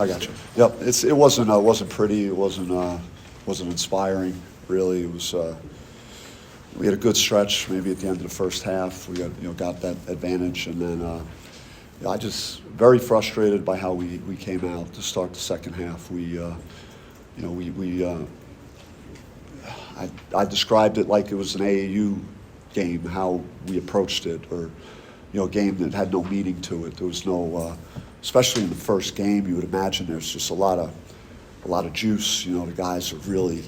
I got you. Yep. It wasn't pretty. It wasn't inspiring. Really, it was. We had a good stretch. Maybe at the end of the first half, we got that advantage, and then I just very frustrated by how we came out to start the second half. I described it like it was an AAU game, how we approached it, or a game that had no meaning to it. There was no, especially in the first game, you would imagine there's just a lot of juice. The guys have really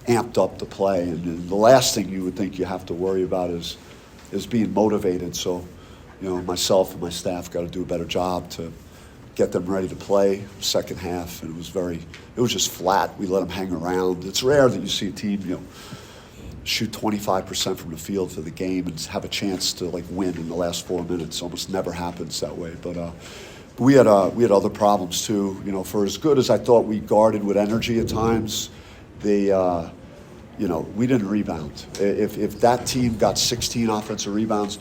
amped up to play, and the last thing you would think you have to worry about is being motivated. So, myself and my staff got to do a better job to get them ready to play second half, and it was just flat. We let them hang around. It's rare that you see a team, shoot 25% from the field for the game and have a chance to win in the last 4 minutes. Almost never happens that way. But we had other problems too. For as good as I thought we guarded with energy at times, we didn't rebound. If that team got 16 offensive rebounds,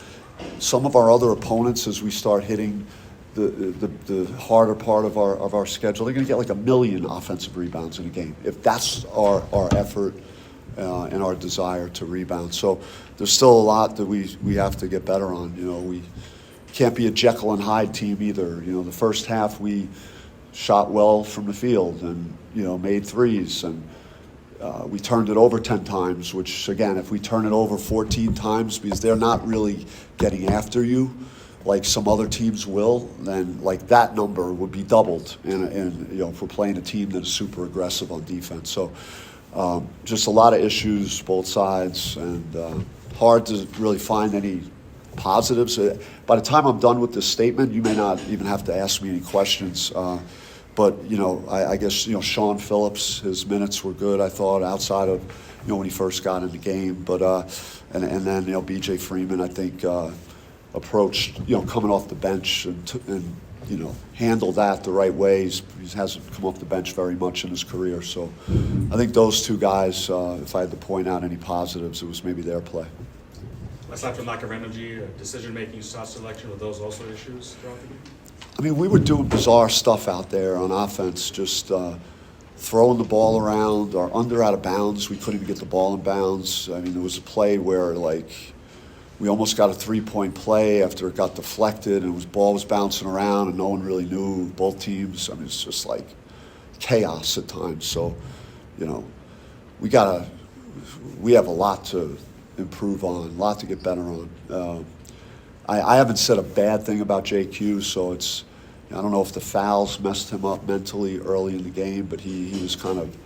some of our other opponents, as we start hitting the harder part of our schedule, they're going to get 1 million offensive rebounds in a game. If that's our effort and our desire to rebound, so there's still a lot that we have to get better on. We can't be a Jekyll and Hyde team either. The first half we shot well from the field and made threes, and we turned it over 10 times, which again, if we turn it over 14 times because they're not really getting after you like some other teams will, then that number would be doubled. And if we're playing a team that is super aggressive on defense, so just a lot of issues both sides, and hard to really find any positives. By the time I'm done with this statement, you may not even have to ask me any questions. But I guess Sean Phillips, his minutes were good. I thought outside of when he first got in the game, but and then B.J. Freeman, I think approached coming off the bench and handled that the right way. He hasn't come off the bench very much in his career, so I think those two guys. If I had to point out any positives, it was maybe their play. Aside from lack of energy, decision-making, shot selection, were those also issues throughout the game? I mean, we were doing bizarre stuff out there on offense, just throwing the ball around. Our under out of bounds, we couldn't even get the ball in bounds. I mean, there was a play where we almost got a 3-point play after it got deflected, and ball was bouncing around, and no one really knew, both teams. I mean, it's just chaos at times. So, we have a lot to improve on, a lot to get better on. I haven't said a bad thing about JQ, so I don't know if the fouls messed him up mentally early in the game, but he was kind of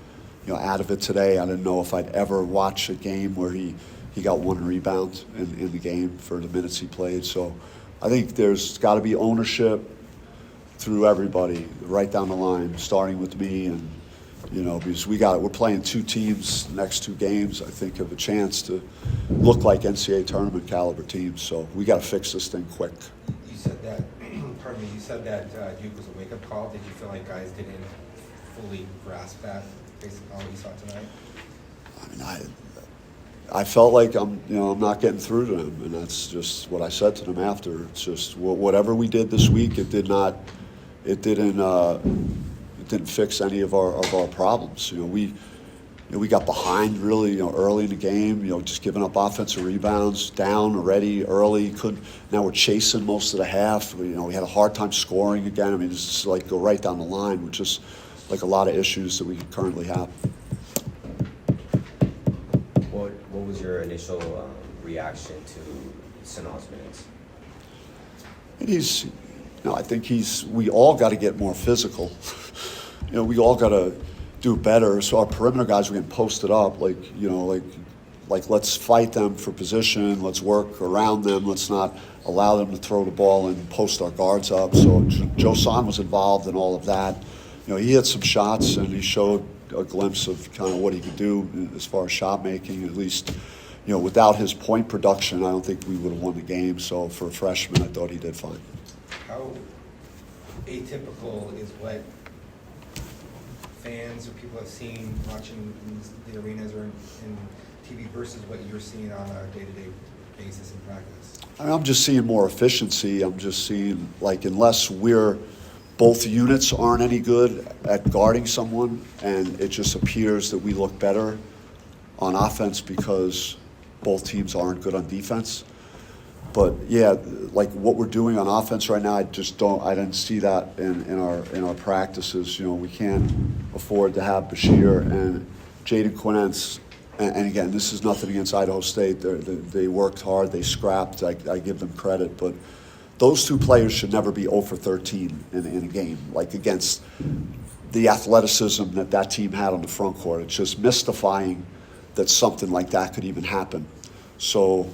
out of it today. I didn't know if I'd ever watch a game where he got 1 rebound in the game for the minutes he played. So I think there's got to be ownership through everybody, right down the line, starting with me, and because we're playing 2 teams the next 2 games, I think have a chance to look like NCAA tournament caliber teams. So we got to fix this thing quick. You said that, pardon me, Duke was a wake-up call. Did you feel like guys didn't fully grasp that based on what you saw tonight? I mean, I felt like I'm not getting through to them, and that's just what I said to them after. It's just whatever we did this week, it didn't fix any of our problems. We got behind really early in the game. Just giving up offensive rebounds, down already early. Now we're chasing most of the half. We had a hard time scoring again. I mean, it's go right down the line with just a lot of issues that we currently have. What was your initial reaction to Sanau's minutes? I think we all got to get more physical. We all got to do better. So our perimeter guys were getting posted up, let's fight them for position. Let's work around them. Let's not allow them to throw the ball and post our guards up. So Joe Son was involved in all of that. He had some shots, and he showed a glimpse of kind of what he could do as far as shot making. At least, without his point production, I don't think we would have won the game. So for a freshman, I thought he did fine. How atypical is what fans or people have seen watching in the arenas or in TV versus what you're seeing on a day-to-day basis in practice? I'm just seeing more efficiency. I'm just seeing unless we're both units aren't any good at guarding someone, and it just appears that we look better on offense because both teams aren't good on defense. But yeah, like what we're doing on offense right now, I didn't see that in our practices. You know, we can't afford to have Bashir and Jaden Quinence. And again, this is nothing against Idaho State. They worked hard, they scrapped. I give them credit, but those two players should never be 0 for 13 in a game, like against the athleticism that team had on the front court. It's just mystifying that something like that could even happen. So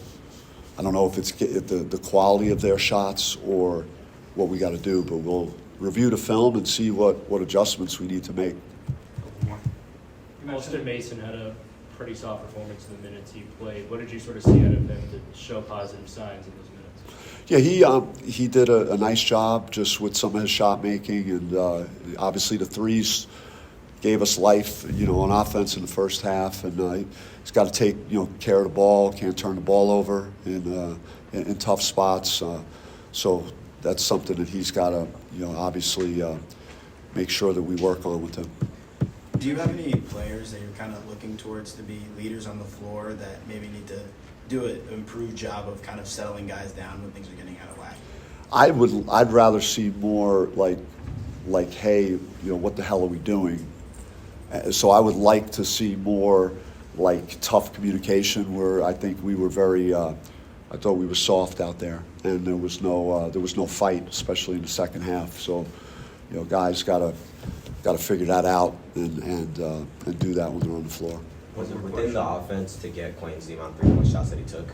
I don't know if it's the quality of their shots or what we got to do, but we'll review the film and see what adjustments we need to make. Alston Mason had a pretty soft performance in the minutes he played. What did you sort of see out of him to show positive signs in those minutes? Yeah, he did a nice job just with some of his shot making, and obviously the threes gave us life, you know, on offense in the first half. And he's got to take, you know, care of the ball, can't turn the ball over in tough spots. So that's something that he's got to, you know, obviously make sure that we work on with him. Do you have any players that you're kind of looking towards to be leaders on the floor that maybe need to do an improved job of kind of settling guys down when things are getting out of whack? I'd rather see more like, hey, you know, what the hell are we doing? So I would like to see more like tough communication where I think we were very, I thought we were soft out there, and there was no fight, especially in the second half. So, you know, guys got to figure that out and do that when they're on the floor. Was it within the offense to get Quains the amount of 3-point shots that he took?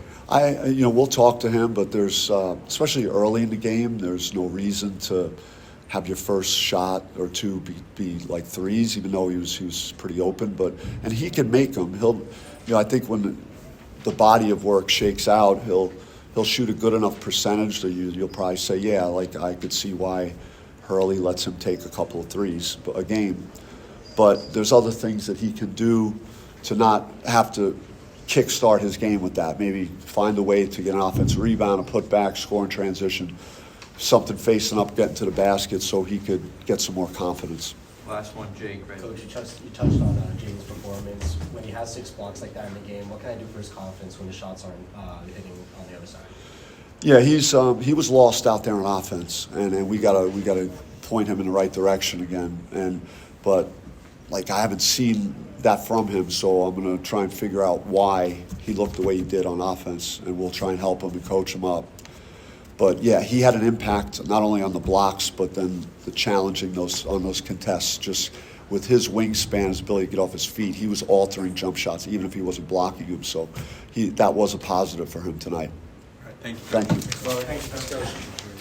You know, we'll talk to him, but there's, especially early in the game, there's no reason to have your first shot or two be like threes, even though he was pretty open. And he can make them. You know, I think when the body of work shakes out, he'll shoot a good enough percentage that you'll probably say, yeah, like I could see why Hurley lets him take a couple of threes a game. But there's other things that he can do to not have to kickstart his game with that. Maybe find a way to get an offensive rebound, a put back, score in transition, something facing up, getting to the basket so he could get some more confidence. Last one, Jake. Right? Coach, you touched on Jaden's performance. When he has 6 blocks like that in the game, what can I do for his confidence when the shots aren't hitting on the other side? Yeah, he was lost out there on offense, and we gotta point him in the right direction again. But like I haven't seen that from him, so I'm gonna try and figure out why he looked the way he did on offense, and we'll try and help him and coach him up. But yeah, he had an impact not only on the blocks, but then the challenging on those contests. Just with his wingspan, his ability to get off his feet, he was altering jump shots, even if he wasn't blocking them. So that was a positive for him tonight. All right, thank you. Thank you. Thanks, Coach.